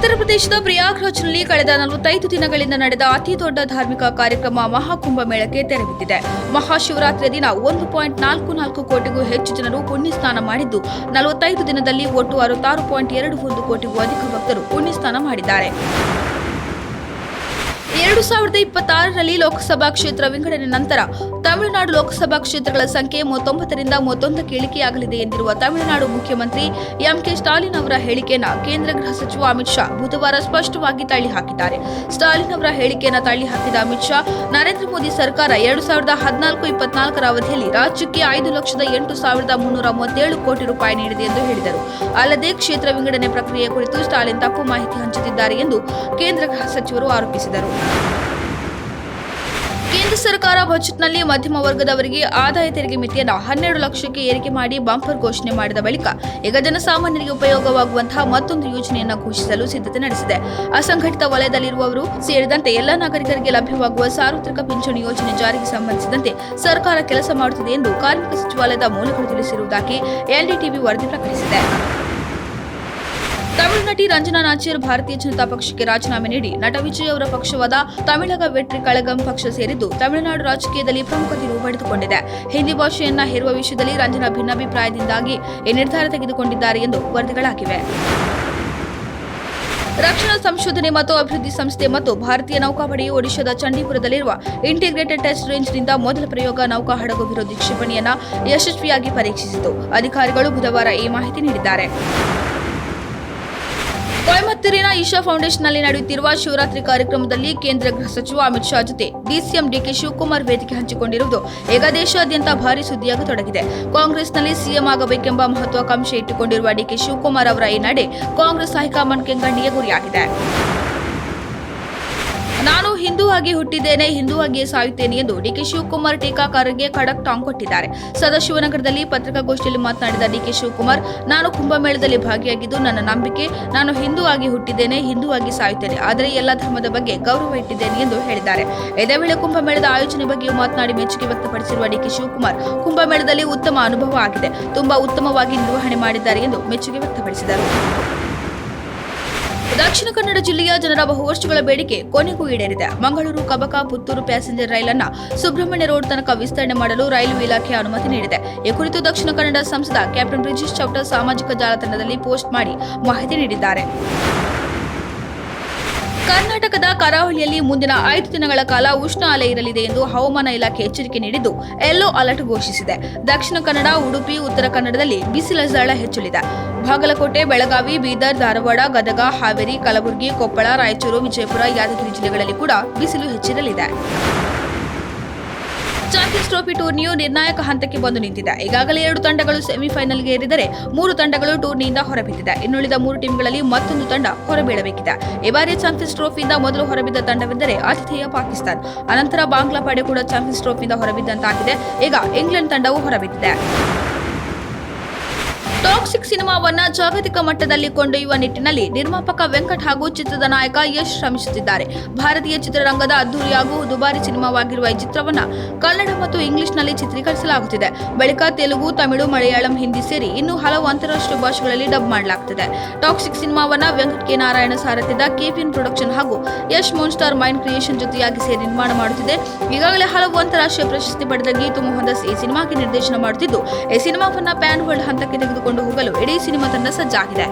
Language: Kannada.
ಉತ್ತರ ಪ್ರದೇಶದ ಪ್ರಯಾಗ್ರಾಜ್ನಲ್ಲಿ ಕಳೆದ 45 ದಿನಗಳಿಂದ ನಡೆದ ಅತಿದೊಡ್ಡ ಧಾರ್ಮಿಕ ಕಾರ್ಯಕ್ರಮ ಮಹಾಕುಂಭಮೇಳಕ್ಕೆ ತೆರೆ ಬಿದ್ದಿದೆ. ಮಹಾಶಿವರಾತ್ರಿಯ ದಿನ 1.44 ಕೋಟಿಗೂ ಹೆಚ್ಚು ಜನರು ಪುಣ್ಯಸ್ನಾನ ಮಾಡಿದ್ದು, 45 ದಿನದಲ್ಲಿ ಒಟ್ಟು 66.21 ಕೋಟಿಗೂ ಅಧಿಕ ಭಕ್ತರು ಪುಣ್ಯಸ್ನಾನ ಮಾಡಿದ್ದಾರೆ. 2026ರಲ್ಲಿ ಲೋಕಸಭಾ ಕ್ಷೇತ್ರ ವಿಂಗಡಣೆ ನಂತರ ತಮಿಳುನಾಡು ಲೋಕಸಭಾ ಕ್ಷೇತ್ರಗಳ ಸಂಖ್ಯೆ 39ರಿಂದ 31ಕ್ಕೆ ಇಳಿಕೆಯಾಗಲಿದೆ ಎಂದಿರುವ ತಮಿಳುನಾಡು ಮುಖ್ಯಮಂತ್ರಿ ಎಂ.ಕೆ. ಸ್ಟಾಲಿನ್ ಅವರ ಹೇಳಿಕೆಯನ್ನು ಕೇಂದ್ರ ಗೃಹ ಸಚಿವ ಅಮಿತ್ ಶಾ ಬುಧವಾರ ಸ್ಪಷ್ಟವಾಗಿ ತಳ್ಳಿಹಾಕಿದ್ದಾರೆ. ಸ್ಟಾಲಿನ್ ಅವರ ಹೇಳಿಕೆಯನ್ನು ತಳ್ಳಿಹಾಕಿದ ಅಮಿತ್ ಶಾ, ನರೇಂದ್ರ ಮೋದಿ ಸರ್ಕಾರ 2014-24ರ ಅವಧಿಯಲ್ಲಿ ರಾಜ್ಯಕ್ಕೆ 5,08,337 ಕೋಟಿ ರೂಪಾಯಿ ನೀಡಿದೆ ಎಂದು ಹೇಳಿದರು. ಅಲ್ಲದೆ ಕ್ಷೇತ್ರ ವಿಂಗಡಣೆ ಪ್ರಕ್ರಿಯೆ ಕುರಿತು ಸ್ಟಾಲಿನ್ ತಪ್ಪು ಮಾಹಿತಿ ಹಂಚುತ್ತಿದ್ದಾರೆ ಎಂದು ಕೇಂದ್ರ ಗೃಹ ಸಚಿವರು ಆರೋಪಿಸಿದರು. ಕೇಂದ್ರ ಸರ್ಕಾರ ಬಜೆಟ್ನಲ್ಲಿ ಮಧ್ಯಮ ವರ್ಗದವರಿಗೆ ಆದಾಯ ತೆರಿಗೆ ಮಿತಿಯನ್ನು 12 ಲಕ್ಷಕ್ಕೆ ಏರಿಕೆ ಮಾಡಿ ಬಂಪರ್ ಘೋಷಣೆ ಮಾಡಿದ ಬಳಿಕ ಈಗ ಜನಸಾಮಾನ್ಯರಿಗೆ ಉಪಯೋಗವಾಗುವಂತಹ ಮತ್ತೊಂದು ಯೋಜನೆಯನ್ನು ಘೋಷಿಸಲು ಸಿದ್ಧತೆ ನಡೆಸಿದೆ. ಅಸಂಘಟಿತ ವಲಯದಲ್ಲಿರುವವರು ಸೇರಿದಂತೆ ಎಲ್ಲ ನಾಗರಿಕರಿಗೆ ಲಭ್ಯವಾಗುವ ಸಾರ್ವತ್ರಿಕ ಪಿಂಚಣಿ ಯೋಜನೆ ಜಾರಿಗೆ ಸಂಬಂಧಿಸಿದಂತೆ ಸರ್ಕಾರ ಕೆಲಸ ಮಾಡುತ್ತಿದೆ ಎಂದು ಕಾರ್ಮಿಕ ಸಚಿವಾಲಯದ ಮೂಲಗಳು ತಿಳಿಸಿರುವುದಾಗಿ ಎನ್ಡಿಟಿವಿ ವರದಿ ಪ್ರಕಟಿಸಿದೆ. ತಮಿಳು ನಟಿ ರಂಜನಾ ನಾಚಿಯರ್ ಭಾರತೀಯ ಜನತಾ ಪಕ್ಷಕ್ಕೆ ರಾಜೀನಾಮೆ ನೀಡಿ ನಟ ವಿಜಯ್ ಅವರ ಪಕ್ಷವಾದ ತಮಿಳಗ ವೆಟ್ರಿ ಕಳಗಂ ಪಕ್ಷ ಸೇರಿದ್ದು ತಮಿಳುನಾಡು ರಾಜಕೀಯದಲ್ಲಿ ಪ್ರಮುಖ ತಿರುವು ಪಡೆದುಕೊಂಡಿದೆ. ಹಿಂದಿ ಭಾಷೆಯನ್ನ ಹೇರುವ ವಿಷಯದಲ್ಲಿ ರಂಜನಾ ಭಿನ್ನಾಭಿಪ್ರಾಯದಿಂದಾಗಿ ಈ ನಿರ್ಧಾರ ತೆಗೆದುಕೊಂಡಿದ್ದಾರೆ ಎಂದು ವರದಿಗಳಾಗಿವೆ. ರಕ್ಷಣಾ ಸಂಶೋಧನೆ ಮತ್ತು ಅಭಿವೃದ್ಧಿ ಸಂಸ್ಥೆ ಮತ್ತು ಭಾರತೀಯ ನೌಕಾಪಡೆಯು ಒಡಿಶಾದ ಚಂಡೀಪುರದಲ್ಲಿರುವ ಇಂಟಿಗ್ರೇಟೆಡ್ ಟೆಸ್ಟ್ ರೇಂಜ್ನಿಂದ ಮೊದಲ ಪ್ರಯೋಗ ನೌಕಾ ಹಡಗು ವಿರೋಧಿ ಕ್ಷಿಪಣಿಯನ್ನು ಯಶಸ್ವಿಯಾಗಿ ಪರೀಕ್ಷಿಸಿತು. ಅಧಿಕಾರಿಗಳು ಬುಧವಾರ ಈ ಮಾಹಿತಿ ನೀಡಿದ್ದಾರೆ. ಕೊಯಮತ್ತೂರಿನ ಈಶಾ ಫೌಂಡೇಶನ್ನಲ್ಲಿ ನಡೆಯುತ್ತಿರುವ ಶಿವರಾತ್ರಿ ಕಾರ್ಯಕ್ರಮದಲ್ಲಿ ಕೇಂದ್ರ ಗೃಹ ಸಚಿವ ಅಮಿತ್ ಶಾ ಜೊತೆ ಡಿಸಿಎಂ ಡಿಕೆ ಶಿವಕುಮಾರ್ ವೇದಿಕೆ ಹಂಚಿಕೊಂಡಿರುವುದು ಈಗ ದೇಶಾದ್ಯಂತ ಭಾರೀ ಸುದ್ದಿಯಾಗತೊಡಗಿದೆ. ಕಾಂಗ್ರೆಸ್ನಲ್ಲಿ ಸಿಎಂ ಆಗಬೇಕೆಂಬ ಮಹತ್ವಾಕಾಂಕ್ಷೆ ಇಟ್ಟುಕೊಂಡಿರುವ ಡಿಕೆ ಶಿವಕುಮಾರ್ ಅವರ ಈ ನಡೆ ಕಾಂಗ್ರೆಸ್ ಹೈಕಮಾಂಡ್ ಕೆಂಗಣ್ಣಿಗೆ ಗುರಿಯಾಗಿದೆ. ನಾನು ಹಿಂದೂ ಆಗಿ ಹುಟ್ಟಿದ್ದೇನೆ, ಹಿಂದೂ ಆಗಿಯೇ ಸಾಯುತ್ತೇನೆ ಎಂದು ಡಿಕೆ ಶಿವಕುಮಾರ್ ಟೀಕಾಕಾರರಿಗೆ ಖಡಕ್ ಟಾಂಗ್ ಕೊಟ್ಟಿದ್ದಾರೆ. ಸದಾಶಿವನಗರದಲ್ಲಿ ಪತ್ರಿಕಾಗೋಷ್ಠಿಯಲ್ಲಿ ಮಾತನಾಡಿದ ಡಿಕೆ ಶಿವಕುಮಾರ್, ನಾನು ಕುಂಭಮೇಳದಲ್ಲಿ ಭಾಗಿಯಾಗಿದ್ದು ನನ್ನ ನಂಬಿಕೆ, ನಾನು ಹಿಂದೂ ಆಗಿ ಹುಟ್ಟಿದ್ದೇನೆ, ಹಿಂದೂ ಆಗಿ ಸಾಯುತ್ತೇನೆ, ಆದರೆ ಎಲ್ಲ ಧರ್ಮದ ಬಗ್ಗೆ ಗೌರವ ಇಟ್ಟಿದ್ದೇನೆ ಎಂದು ಹೇಳಿದ್ದಾರೆ. ಇದೇ ವೇಳೆ ಕುಂಭಮೇಳದ ಆಯೋಜನೆ ಬಗ್ಗೆಯೂ ಮಾತನಾಡಿ ಮೆಚ್ಚುಗೆ ವ್ಯಕ್ತಪಡಿಸಿರುವ ಡಿಕೆ ಶಿವಕುಮಾರ್, ಕುಂಭಮೇಳದಲ್ಲಿ ಉತ್ತಮ ಅನುಭವ ಆಗಿದೆ, ತುಂಬಾ ಉತ್ತಮವಾಗಿ ನಿರ್ವಹಣೆ ಮಾಡಿದ್ದಾರೆ ಎಂದು ಮೆಚ್ಚುಗೆ ವ್ಯಕ್ತಪಡಿಸಿದರು. ದಕ್ಷಿಣ ಕನ್ನಡ ಜಿಲ್ಲೆಯ ಜನರ ಬಹುವರ್ಷಗಳ ಬೇಡಿಕೆ ಕೊನೆಗೂ ಈಡೇರಿದೆ. ಮಂಗಳೂರು ಕಬಕ ಪುತ್ತೂರು ಪ್ಯಾಸೆಂಜರ್ ರೈಲನ್ನು ಸುಬ್ರಹ್ಮಣ್ಯ ರೋಡ್ ತನಕ ವಿಸ್ತರಣೆ ಮಾಡಲು ರೈಲ್ವೆ ಇಲಾಖೆ ಅನುಮತಿ ನೀಡಿದೆ. ಈ ಕುರಿತು ದಕ್ಷಿಣ ಕನ್ನಡ ಸಂಸದ ಕ್ಯಾಪ್ಟನ್ ಬ್ರಿಜೇಶ್ ಚೌಟ ಸಾಮಾಜಿಕ ಜಾಲತಾಣದಲ್ಲಿ ಪೋಸ್ಟ್ ಮಾಡಿ ಮಾಹಿತಿ ನೀಡಿದ್ದಾರೆ. ಕರ್ನಾಟಕದ ಕರಾವಳಿಯಲ್ಲಿ ಮುಂದಿನ 5 ದಿನಗಳ ಕಾಲ ಉಷ್ಣ ಅಲೆ ಇರಲಿದೆ ಎಂದು ಹವಾಮಾನ ಇಲಾಖೆ ಎಚ್ಚರಿಕೆ ನೀಡಿದ್ದು ಯೆಲ್ಲೋ ಅಲರ್ಟ್ ಘೋಷಿಸಿದೆ. ದಕ್ಷಿಣ ಕನ್ನಡ, ಉಡುಪಿ, ಉತ್ತರ ಕನ್ನಡದಲ್ಲಿ ಬಿಸಿಲ ಝಳ ಹೆಚ್ಚಲಿದೆ. ಬಾಗಲಕೋಟೆ, ಬೆಳಗಾವಿ, ಬೀದರ್, ಧಾರವಾಡ, ಗದಗ, ಹಾವೇರಿ, ಕಲಬುರಗಿ, ಕೊಪ್ಪಳ, ರಾಯಚೂರು, ವಿಜಯಪುರ, ಯಾದಗಿರಿ ಜಿಲ್ಲೆಗಳಲ್ಲಿ ಕೂಡ ಬಿಸಿಲು ಹೆಚ್ಚಿರಲಿದೆ. ಚಾಂಪಿಯನ್ಸ್ ಟ್ರೋಫಿ ಟೂರ್ನಿಯು ನಿರ್ಣಾಯಕ ಹಂತಕ್ಕೆ ಬಂದು ನಿಂತಿದೆ. ಈಗಾಗಲೇ 2 ತಂಡಗಳು ಸೆಮಿಫೈನಲ್ಗೆ ಏರಿದರೆ 3 ತಂಡಗಳು ಟೂರ್ನಿಯಿಂದ ಹೊರಬಿದ್ದಿದೆ. ಇನ್ನುಳಿದ 3 ಟೀಮ್ಗಳಲ್ಲಿ ಮತ್ತೊಂದು ತಂಡ ಹೊರಬೀಳಬೇಕಿದೆ. ಈ ಬಾರಿ ಚಾಂಪಿಯನ್ಸ್ ಟ್ರೋಫಿಯಿಂದ ಮೊದಲು ಹೊರಬಿದ್ದ ತಂಡವೆಂದರೆ ಆತಿಥೇಯ ಪಾಕಿಸ್ತಾನ. ಅನಂತರ ಬಾಂಗ್ಲಾ ಪಡೆ ಕೂಡ ಚಾಂಪಿಯನ್ಸ್ ಟ್ರೋಫಿಯಿಂದ ಹೊರಬಿದ್ದಂತಾಗಿದೆ. ಈಗ ಇಂಗ್ಲೆಂಡ್ ತಂಡವು ಹೊರಬಿದ್ದಿದೆ. ಟಾಕ್ಸಿಕ್ ಸಿನಿಮಾವನ್ನ ಜಾಗತಿಕ ಮಟ್ಟದಲ್ಲಿ ಕೊಂಡೊಯ್ಯುವ ನಿಟ್ಟಿನಲ್ಲಿ ನಿರ್ಮಾಪಕ ವೆಂಕಟ್ ಹಾಗೂ ಚಿತ್ರದ ನಾಯಕ ಯಶ್ ಶ್ರಮಿಸುತ್ತಿದ್ದಾರೆ. ಭಾರತೀಯ ಚಿತ್ರರಂಗದ ಅದ್ದೂರಿ ಹಾಗೂ ದುಬಾರಿ ಸಿನಿಮಾವಾಗಿರುವ ಈ ಚಿತ್ರವನ್ನ ಕನ್ನಡ ಮತ್ತು ಇಂಗ್ಲಿಷ್ನಲ್ಲಿ ಚಿತ್ರೀಕರಿಸಲಾಗುತ್ತಿದೆ. ಬಳಿಕ ತೆಲುಗು, ತಮಿಳು, ಮಲಯಾಳಂ, ಹಿಂದಿ ಸೇರಿ ಇನ್ನೂ ಹಲವು ಅಂತಾರಾಷ್ಟ್ರೀಯ ಭಾಷೆಗಳಲ್ಲಿ ಡಬ್ ಮಾಡಲಾಗುತ್ತದೆ. ಟಾಕ್ಸಿಕ್ ಸಿನಿಮಾವನ್ನ ವೆಂಕಟ್ ಕೆ ನಾರಾಯಣ ಸಾರಥ್ಯದ ಕೆಪಿಎನ್ ಪ್ರೊಡಕ್ಷನ್ ಹಾಗೂ ಯಶ್ ಮೂನ್ಸ್ಟಾರ್ ಮೈಂಡ್ ಕ್ರಿಯೇಷನ್ ಜೊತೆಯಾಗಿ ಸೇರಿ ನಿರ್ಮಾಣ ಮಾಡುತ್ತಿದೆ. ಈಗಾಗಲೇ ಹಲವು ಅಂತಾರಾಷ್ಟ್ರೀಯ ಪ್ರಶಸ್ತಿ ಪಡೆದ ಗೀತು ಮೋಹನ್ದಾಸ್ ಈ ಸಿನಿಮಾಗೆ ನಿರ್ದೇಶನ ಮಾಡುತ್ತಿದ್ದು, ಈ ಸಿನಿಮಾವನ್ನ ಪ್ಯಾನ್ ವರ್ಲ್ಡ್ ಹಂತಕ್ಕೆ ತೆಗೆದುಕೊಂಡು ಹೋಗಲು ಇಡೀ ಸಿನಿಮಾ ತಂಡ ಸಜ್ಜಾಗಿದೆ.